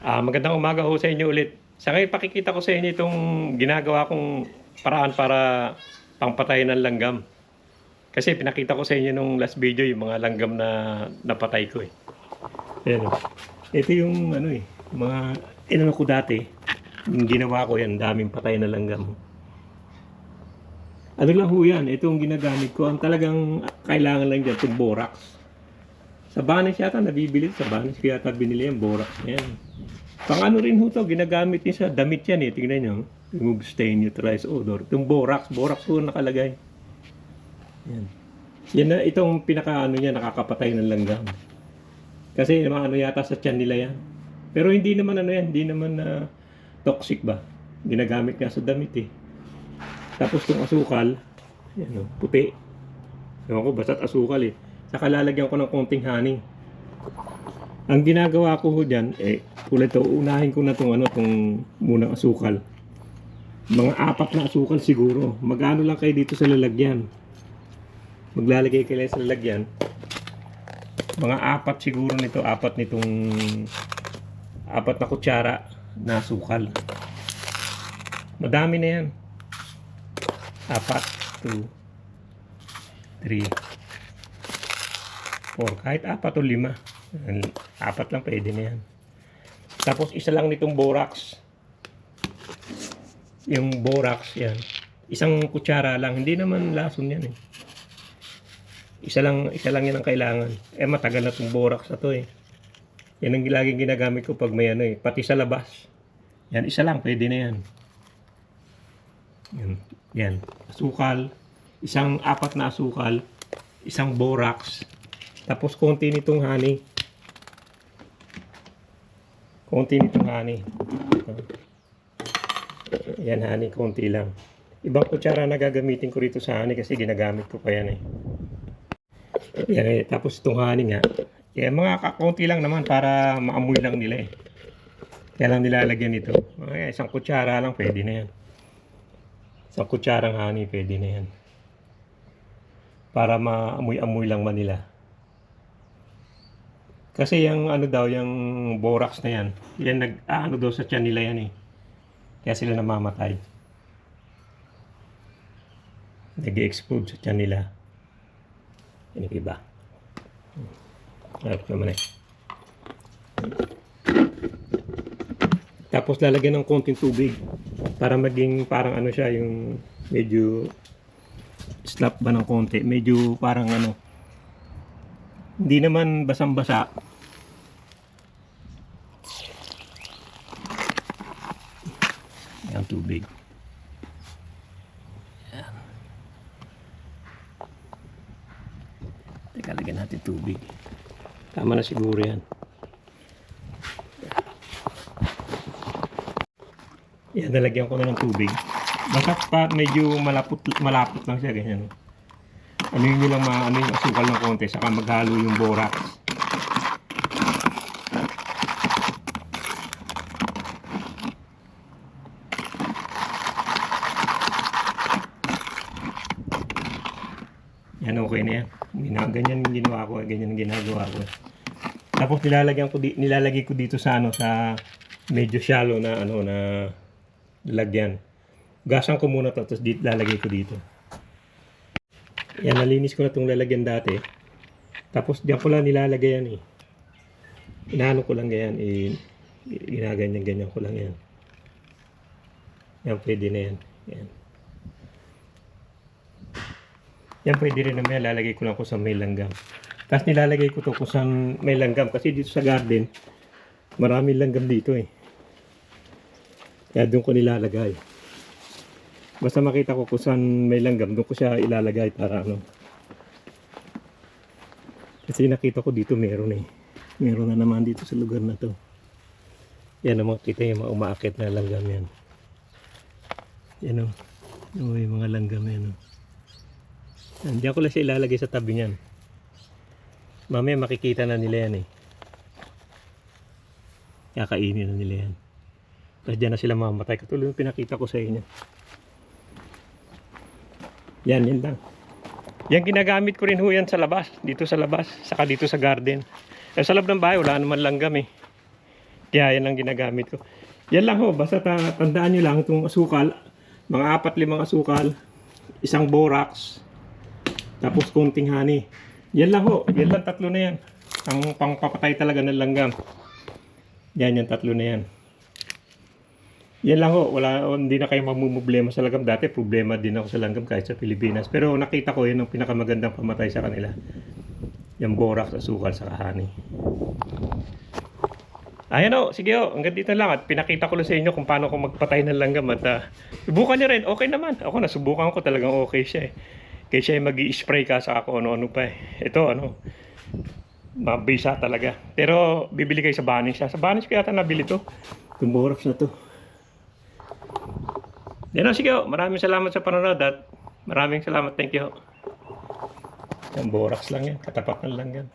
Magandang umaga ho sa inyo ulit. Sa ngayon, pakikita ko sa inyo itong ginagawa kong paraan para pangpatay ng langgam. Kasi pinakita ko sa inyo nung last video yung mga langgam na napatay ko eh. Ayan o. Ito yung ano eh, mga inano ko dati. Yung ginawa ko yan, daming patay na langgam. Ano lang ho yan, ito yung ginagamit ko. Ang talagang kailangan lang dyan, itong borax. Sa Banis yata nabibili, sa Banis ko yata binili yung borax na yan. Pang ano rin ho to, ginagamit din sa damit yan eh. Tingnan nyo, remove stain, neutralize odor. Itong borax ho nakalagay. Yan. Yan na, itong pinaka ano niya, nakakapatay ng langgam. Kasi ano yata sa tiyan nila yan. Pero hindi naman ano yan, hindi naman toxic ba. Ginagamit nga sa damit eh. Tapos itong asukal, yan o, puti. Ewan ko, basta't asukal eh. Saka lalagyan ko ng konting honey. Ang ginagawa ko ho dyan, tulad ito, unahin ko na itong munang asukal. Mga 4 na asukal siguro. Mag-ano lang kayo dito sa lalagyan. Maglalagay kayo sa lalagyan. Mga 4 siguro nito, 4 na kutsara na asukal. Madami na yan. 4, 2, 3, 4, kahit 4 o 5. 4 lang pwede na yan. Tapos isa lang nitong borax. Yung borax yan. Isang kutsara lang. Hindi naman lason yan eh. Isa lang yan ang kailangan. Matagal na itong borax na to eh. Yan ang laging ginagamit ko pag may ano eh. Pati sa labas. Yan, isa lang. Pwede na yan. Yan. Asukal. 4 na asukal. Isang borax. Tapos konti nitong honey. Yan, honey, konti lang. Ibang kutsara na gagamitin ko rito sa honey kasi ginagamit ko pa yan eh. Yan eh. Tapos itong honey nga. Yan, mga konti lang naman para maamoy lang nila eh. Kaya lang nilalagyan ito. Isang kutsara lang pwede na yan. Isang kutsarang honey pwede na yan. Para maamoy-amoy lang man nila. Kasi yung yung borax na yan, nag-ano daw sa tiyan nila yan eh. Kaya sila namamatay. Nag-explode sa tiyan nila. Yan yung iba. Harap naman eh. Tapos lalagyan ng konting tubig para maging parang ano siya, yung medyo slap ba ng konti. Medyo parang hindi naman basang-basa. Yan, tubig. Yan. Teka, lagyan natin tubig. Tama na siguro yan. Yan, nalagyan ko na ng tubig. Basta pa medyo malapot lang siya, ganyan. Ano yun lang yung asukal ng konti, saka maghalo yung borax. Yan, okay na yan. Ganyan yung ginawa ko, ganyan yung ginagawa ko. Tapos nilalagay ko dito sa sa medyo shallow na na lalagyan. Gasan ko muna to, tapos lalagay ko dito. Yan, nalinis ko na itong lalagyan dati. Tapos diyan ko lang nilalagay yan eh. Inaano ko lang ganyan ginaganyan ko lang yan. Yan, pwede na yan. Yan pwede rin naman, lalagay ko lang kung saan may langgam. Tapos nilalagay ko to kung saan may langgam. Kasi dito sa garden, maraming langgam dito eh. Kaya doon ko nilalagay. Basta makita ko kung saan may langgam, doon ko siya ilalagay para Kasi nakita ko dito meron eh. Meron na naman dito sa lugar na to. Yan ang makita yung mga umaakit na langgam yan. Yan o. Yung mga langgam yan o. Diyan ko lang siya ilalagay sa tabi niyan. Mamaya makikita na nila yan eh. Kakainin na nila yan. Tapos dyan na sila mamatay. Katulad yung pinakita ko sa inyo. Yan lang. Yan ginagamit ko rin ho yan sa labas. Dito sa labas. Saka dito sa garden. Sa loob ng bahay wala naman langgam eh. Kaya yan ang ginagamit ko. Yan lang ho, basta tandaan nyo lang itong asukal, mga 4-5 asukal, isang borax, tapos konting honey. Yan lang ho, yan lang 3 na yan. Ang pangpapatay talaga ng langgam. Yan, yung 3 na yan. Yan lang ho, hindi na kayo mamumblema sa langgam. Dati problema din ako sa langgam kahit sa Pilipinas. Pero nakita ko yun ang pinakamagandang pamatay sa kanila. Yung borax, asukal, sa honey. Ayan o, sige o, hanggang dito lang at pinakita ko lang sa inyo kung paano ko magpatay ng langgam at subukan nyo rin, okay naman. Ako nasubukan ko, talagang okay siya eh. Kaya siya mag-i-spray ka sa ako ano-ano pa eh. Ito mabisa talaga. Pero bibili kayo sa Banis siya. Sa Banis ko yata nabili to. Itong borax na to. Yan o, sige o, maraming salamat sa panonood at maraming salamat, thank you. Yung borax lang yan, katapat ng langgam.